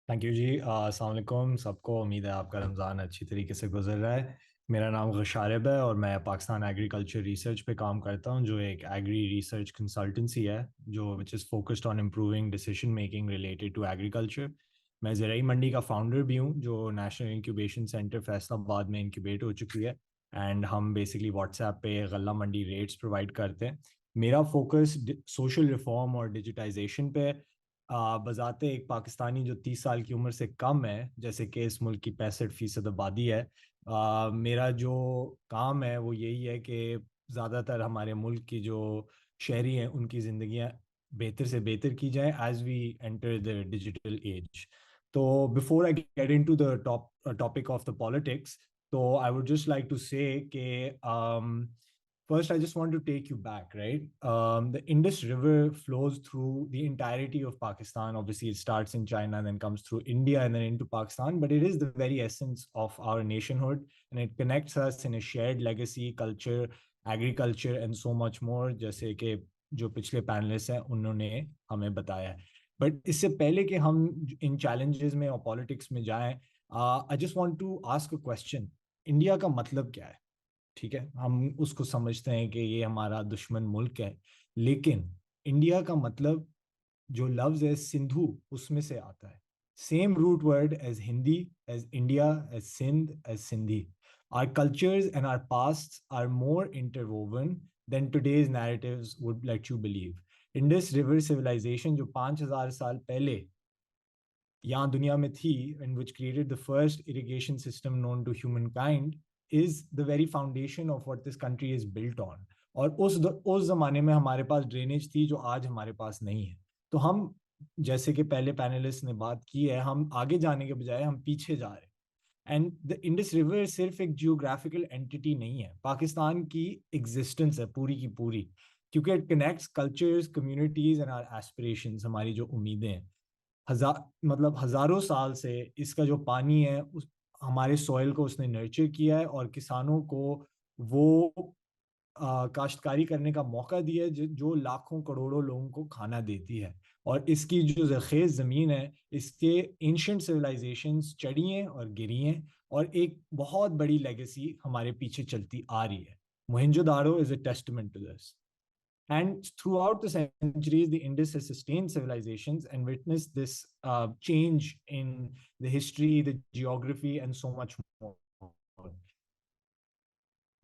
Thank you जी। अस्सलाम वालेकुम सबको। उम्मीद है आपका रमज़ान अच्छी तरीके से गुजर रहा है। मेरा नाम गुशारिब है और मैं पाकिस्तान एग्रीकल्चर रिसर्च पे काम करता हूँ, जो एक एग्री रिसर्च कंसल्टेंसी है जो which is focused on improving decision making related to agriculture. मैं ज़राई मंडी का फाउंडर भी हूँ, जो नेशनल इंक्यूबेशन सेंटर फैसलाबाद में इंक्यूबेट हो चुकी है। एंड हम बेसिकली व्हाट्सएप पे गल्ला मंडी रेट्स प्रोवाइड करते हैं। मेरा फोकस सोशल रिफॉर्म और डिजिटाइजेशन पे बजाते एक पाकिस्तानी जो 30 साल की उम्र से कम है, जैसे कि इस मुल्क की 65% आबादी है। मेरा जो काम है वो यही है कि ज़्यादातर हमारे मुल्क की जो शहरी हैं उनकी ज़िंदगियाँ बेहतर से बेहतर की जाए as we enter the digital age. तो before I get into the topic of the politics, तो I would just like to say कि first, I just want to take you back, right? The Indus River flows through the entirety of Pakistan. Obviously, it starts in China, then comes through India, and then into Pakistan. But it is the very essence of our nationhood, and it connects us in a shared legacy, culture, agriculture, and so much more. जैसे कि जो पिछले panelist हैं उन्होंने हमें बताया है। But इससे पहले कि हम इन चैलेंजेस में और पॉलिटिक्स में जाएं, I just want to ask a question. India का मतलब क्या है? ठीक है, हम उसको समझते हैं कि ये हमारा दुश्मन मुल्क है, लेकिन इंडिया का मतलब जो लफ्ज है सिंधु, उसमें से आता है। Same root word as Hindi, as India, as Sindh, as Sindhi. Our cultures and our past are more interwoven than today's narratives would let you believe. Indus river civilization जो 5,000 साल पहले यहाँ दुनिया में थी, and which created the first irrigation system known to humankind, is the very foundation of what this country is built on. और उस जमाने में हमारे पास ड्रेनेज थी जो आज हमारे पास नहीं है। तो हम, जैसे कि पहले पैनलिस्ट ने बात की है, हम आगे जाने के बजाय हम पीछे जा रहे हैं। एंड द इंडस रिवर सिर्फ एक जियोग्राफिकल एंटिटी नहीं है, पाकिस्तान की एग्जिस्टेंस है पूरी की पूरी, क्योंकि it connects cultures, communities and our aspirations, हमारी जो उम्मीदें हैं। मतलब हजारों साल से इसका जो पानी है उस हमारे सॉइल को उसने नर्चर किया है और किसानों को वो काश्तकारी करने का मौका दिया है जो लाखों करोड़ों लोगों को खाना देती है। और इसकी जो जरखेज ज़मीन है, इसके एंशंट सिविलाइजेशंस चढ़ी हैं और गिरी हैं, और एक बहुत बड़ी लेगेसी हमारे पीछे चलती आ रही है। Mohenjodaro is a testament to this. And throughout the centuries, the Indus has sustained civilizations and witnessed this change in the history, the geography, and so much more.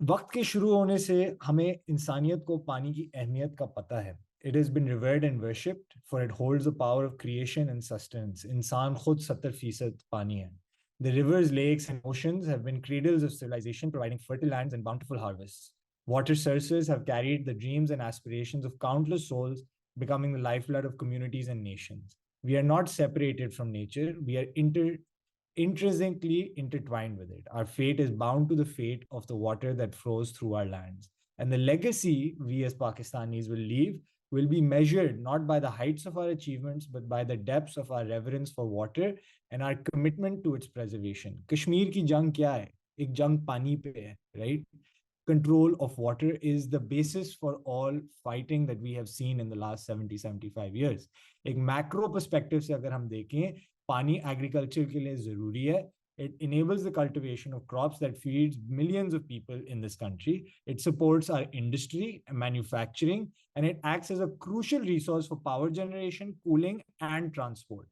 वक्त के शुरू होने से हमें इंसानियत को पानी की अहमियत का पता है। It has been revered and worshipped for it holds the power of creation and sustenance. इंसान खुद 70% पानी है। The rivers, lakes, and oceans have been cradles of civilization, providing fertile lands and bountiful harvests. Water sources have carried the dreams and aspirations of countless souls, becoming the lifeblood of communities and nations. We are not separated from nature, we are intrinsically intertwined with it. Our fate is bound to the fate of the water that flows through our lands. And the legacy we as Pakistanis will leave will be measured not by the heights of our achievements, but by the depths of our reverence for water and our commitment to its preservation. Kashmir ki jang kya hai? एक जंग पानी पे है, right? Control of water is the basis for all fighting that we have seen in the last 70-75 years. एक macro perspective से अगर हम देखें, पानी agriculture के लिए ज़रूरी है. It enables the cultivation of crops that feeds millions of people in this country. It supports our industry and manufacturing, and it acts as a crucial resource for power generation, cooling, and transport.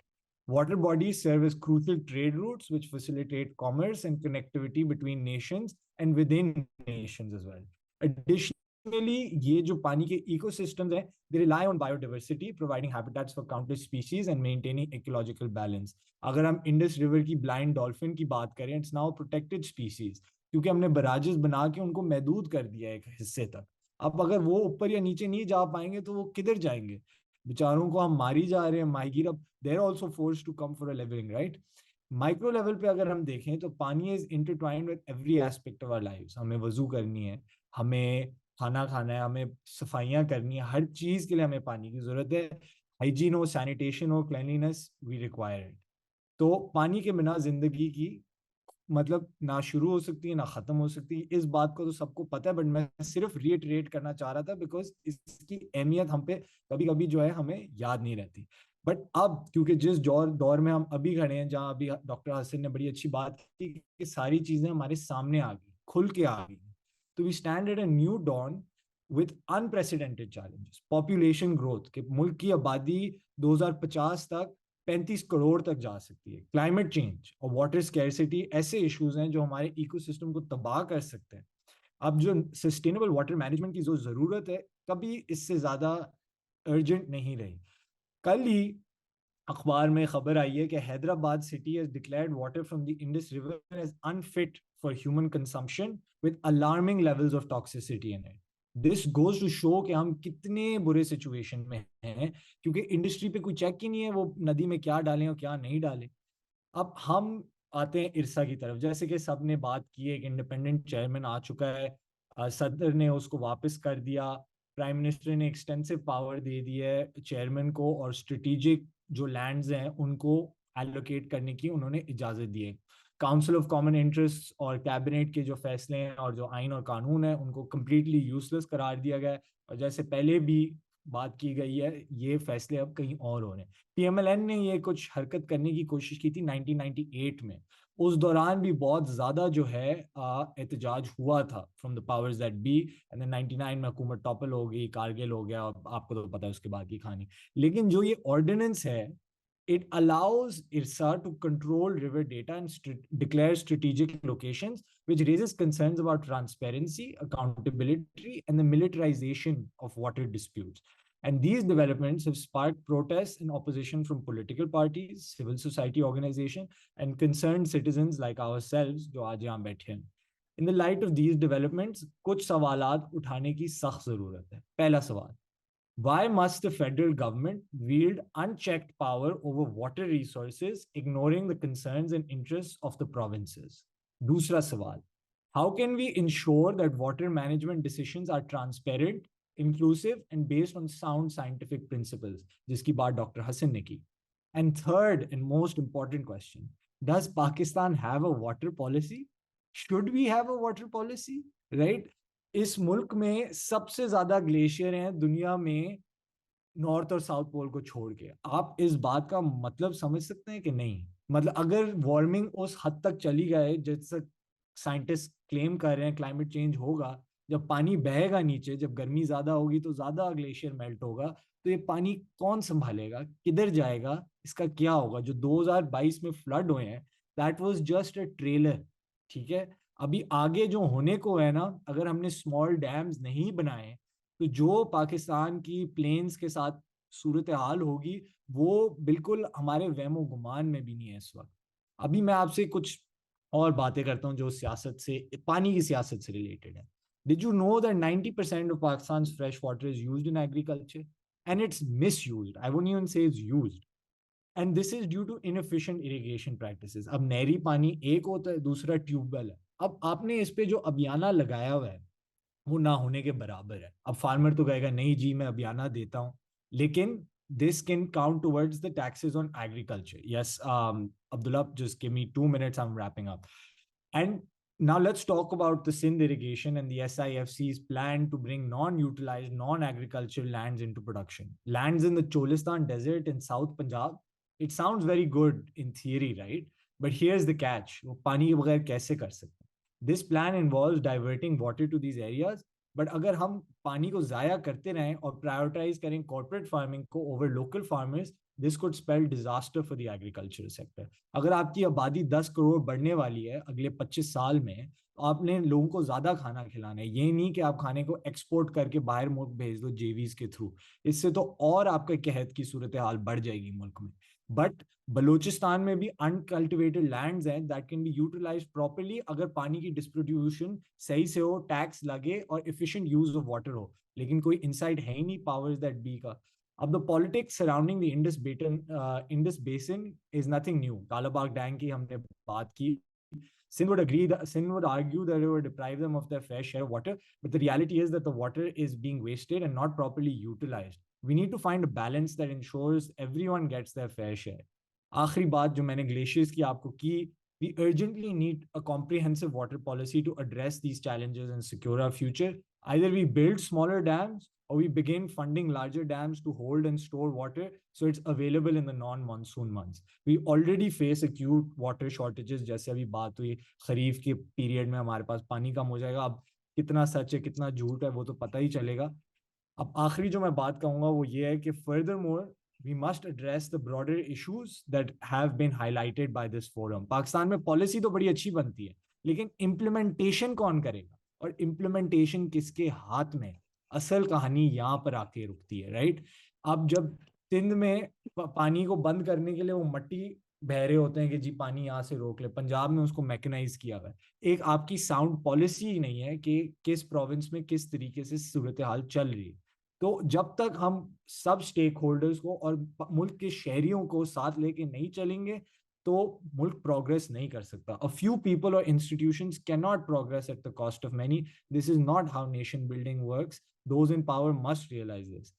Water bodies serve as crucial trade routes which facilitate commerce and connectivity between nations and within nations as well. Additionally, ये जो पानी के ecosystems हैं, they rely on biodiversity, providing habitats for countless species and maintaining ecological balance. अगर हम Indus river की blind dolphin की बात करें, इट्स नाउ प्रोटेक्टेड स्पीसीज, क्योंकि हमने बराजेस बना के उनको महदूद कर दिया है एक हिस्से तक। अब अगर वो ऊपर या नीचे नहीं जा पाएंगे तो वो किधर जाएंगे? बेचारों को हम मारी जा रहे हैं, माहीगीर अब they're also forced to come for a living, right? Micro level पे अगर हम देखें तो pani is intertwined with every aspect of our lives. हमें वजू करनी है, हमें खाना खाना है, हमें सफाइयाँ करनी है, हर चीज़ के लिए हमें पानी की ज़रूरत है। हाइजीन हो, सैनिटेशन हो, क्लेanलीनेस, वी रिक्वायर इट। तो पानी के बिना जिंदगी की मतलब ना शुरू हो सकती है ना खत्म हो सकती है। इस बात को तो सबको पता है, बट मैं सिर्फ रिएटरेट करना चाह रहा था बिकॉज इसकी अहमियत हम पे कभी कभी जो है हमें याद नहीं रहती। बट अब क्योंकि जिस दौर दौर में हम अभी खड़े हैं, जहां अभी डॉक्टर हसन ने बड़ी अच्छी बात की कि सारी चीजें हमारे सामने आ गई, खुल के आ गई, तो we stand at a new dawn with unprecedented challenges. Population growth के मुल्क की आबादी 2050 तक 35 करोड़ तक जा सकती है। क्लाइमेट चेंज और वाटर स्कैरसिटी ऐसे इश्यूज हैं जो हमारे इकोसिस्टम को तबाह कर सकते हैं। अब जो सस्टेनेबल वाटर मैनेजमेंट की जो जरूरत है, कभी इससे ज्यादा अर्जेंट नहीं रही। कल ही अखबार में खबर आई है कि Hyderabad city has declared water from the Indus river as unfit for human consumption with alarming levels of toxicity in it. This goes to show कि हम कितने बुरे सिचुएशन में हैं, क्योंकि इंडस्ट्री पे कोई चेक ही नहीं है वो नदी में क्या डालें और क्या नहीं डालें। अब हम आते हैं इरसा की तरफ। जैसे कि सब ने बात की है, एक इंडिपेंडेंट चेयरमैन आ चुका है, सदर ने उसको वापस कर दिया, प्राइम मिनिस्टर ने एक्सटेंसिव पावर दे दी है चेयरमैन को, और स्ट्रेटेजिक जो लैंड्स हैं उनको एलोकेट करने की उन्होंने इजाजत दी है। काउंसिल ऑफ कॉमन इंटरेस्ट और कैबिनेट के जो फैसले हैं और जो आइन और कानून है उनको कम्प्लीटली यूजलेस करार दिया गया है। और जैसे पहले भी बात की गई है, ये फैसले अब कहीं और हो रहे हैं। पीएमएलएन ने ये कुछ हरकत करने की कोशिश की थी 1998 में। उस दौरान भी बहुत ज्यादा जो है एहतजाज हुआ था from the powers that be. And then 99 में हुकूमत टॉपल हो गई, कारगिल हो गया, और आपको तो पता है उसके बाद की कहानी। लेकिन जो ये ऑर्डिनेंस है, it allows IRSA to control river data and declare strategic locations, which raises concerns about transparency, accountability, and the militarization of water disputes. And these developments have sparked protests and opposition from political parties, civil society organizations, and concerned citizens like ourselves, जो आज यहाँ बैठे हैं। In the light of these developments, कुछ सवालात उठाने की सख्त जरूरत है। पहला सवाल, why must the federal government wield unchecked power over water resources, ignoring the concerns and interests of the provinces? दूसरा सवाल, how can we ensure that water management decisions are transparent, inclusive, and based on sound scientific principles? जिसकी बात doctor Hasan ने की। And third and most important question, does Pakistan have a water policy? Should we have a water policy? Right? इस मुल्क में सबसे ज्यादा glacier हैं दुनिया में, नॉर्थ और साउथ पोल को छोड़ के। आप इस बात का मतलब समझ सकते हैं कि नहीं? मतलब अगर वार्मिंग उस हद तक चली गए जैसे साइंटिस्ट क्लेम कर रहे हैं, क्लाइमेट चेंज होगा, जब पानी बहेगा नीचे, जब गर्मी ज्यादा होगी तो ज्यादा ग्लेशियर मेल्ट होगा, तो ये पानी कौन संभालेगा, किधर जाएगा, इसका क्या होगा? जो 2022 में फ्लड हुए हैं, that was just a trailer. ठीक है, अभी आगे जो होने को है ना, अगर हमने स्मॉल डैम्स नहीं बनाए, तो जो पाकिस्तान की प्लेन्स के साथ सूरत हाल होगी, वो बिल्कुल हमारे वहमो गुमान में भी नहीं है इस वक्त। अभी मैं आपसे कुछ और बातें करता हूँ जो सियासत से, पानी की सियासत से रिलेटेड है। Did you know that 90% of Pakistan fresh water is used in agriculture, and it's misused, I won't even say is used. And this is due to inefficient irrigation practices. अब नहरी पानी एक होता है, दूसरा ट्यूबवेल है। अब आपने इस पे जो अभियाना लगाया हुआ है वो ना होने के बराबर है। अब फार्मर तो कहेगा नहीं जी मैं अभियाना देता हूं, लेकिन this can count towards the taxes on agriculture. Yes Abdullah, just give me 2 minutes, I'm wrapping up. And now let's talk about the Sindh irrigation and the SIFC's plan to bring non-utilized, non-agricultural lands into production. Lands in the Cholistan Desert in South Punjab. It sounds very good in theory, right? But here's the catch. वो पानी के बगैर कैसे कर सकते हैं? This plan involves diverting water to these areas. But अगर हम पानी को जाया करते रहें और प्रायोरिटाइज करें कॉर्पोरेट फार्मिंग को over local farmers, this could spell disaster for the agriculture sector. अगर आपकी आबादी 10 करोड़ बढ़ने वाली है अगले 25 साल में, तो आपने लोगों को ज्यादा खाना खिलाना है। ये नहीं कि आप खाने को एक्सपोर्ट करके बाहर मुल्क भेज दो जेवीज के थ्रू। इससे तो और आपके कहत की सूरत हाल बढ़ जाएगी मुल्क में। बट बलूचिस्तान में भी अनकल्टिवेटेड लैंड्स हैं that can be utilised properly, अगर पानी की डिस्ट्रीब्यूशन सही से हो, टैक्स लगे और एफिशिएंट यूज ऑफ वाटर हो। लेकिन कोई इंसाइट है ही नहीं पावर्स दैट बी का। अब the politics surrounding the Indus basin is nothing new. Kalabagh dam की हमने बात की। Sindh would argue that it would deprive them of their fair share of water, but the reality is that the water is being wasted and not properly utilized. We need to find a balance that ensures everyone gets their fair share. आखिरी बात जो मैंने glaciers की आपको की, we urgently need a comprehensive water policy to address these challenges and secure our future. Either we build smaller dams or we begin funding larger dams to hold and store water so it's available in the non-monsoon months. We already face acute water shortages, जैसे अभी बात हुई खरीफ के period में हमारे पास पानी कम हो जाएगा. अब कितना सच है कितना झूठ है वो तो पता ही चलेगा. अब आखिरी जो मैं बात कहूंगा वो ये है कि furthermore we must address the broader issues that have been highlighted by this forum. Pakistan में पॉलिसी तो बड़ी अच्छी बनती है लेकिन इम्प्लीमेंटेशन कौन करेगा और इम्प्लीमेंटेशन किसके हाथ में, असल कहानी यहाँ पर आके रुकती है. राइट. अब जब सिंध में पानी को बंद करने के लिए वो मट्टी बह रहे होते हैं कि जी पानी यहाँ से रोक ले, पंजाब में उसको मैकेनाइज किया हुआ है. एक आपकी साउंड पॉलिसी ही नहीं है कि किस प्रोविंस में किस तरीके से सूरत हाल चल रही है. तो जब तक हम सब स्टेक होल्डर्स को और मुल्क के शहरियों को साथ लेके नहीं चलेंगे तो मुल्क प्रोग्रेस नहीं कर सकता. अ फ्यू पीपल और institutions can not progress at the cost of many. This is not how nation building works. Those in power must realise this.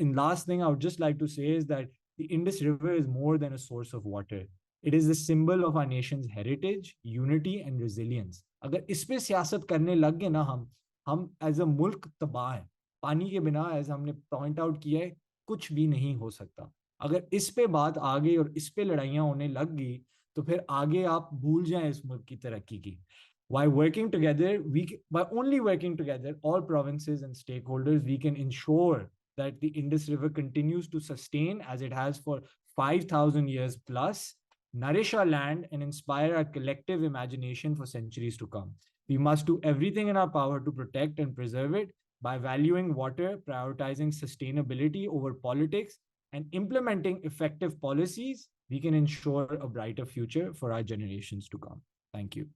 In last thing I would just like to say is that the Indus River is more than a source of water. It is the symbol of our nation's heritage, unity and resilience. अगर इस पे सियासत करने लग गए ना हम as a मुल्क तबाह है. पानी के बिना एज हमने पॉइंट आउट किया है कुछ भी नहीं हो सकता. अगर इस पे बात आ गई और इस पे लड़ाइयाँ होने लग गई तो फिर आगे आप भूल जाएं इस मुल्क की तरक्की की. By working together, by only working together, all provinces and stakeholders, we can ensure that the Indus River continues to sustain as it has for 5,000 years plus, nourish our land and inspire our collective imagination for centuries to come. We must do everything in our power to protect and preserve it by valuing water, prioritizing sustainability over politics, and implementing effective policies. We can ensure a brighter future for our generations to come. Thank you.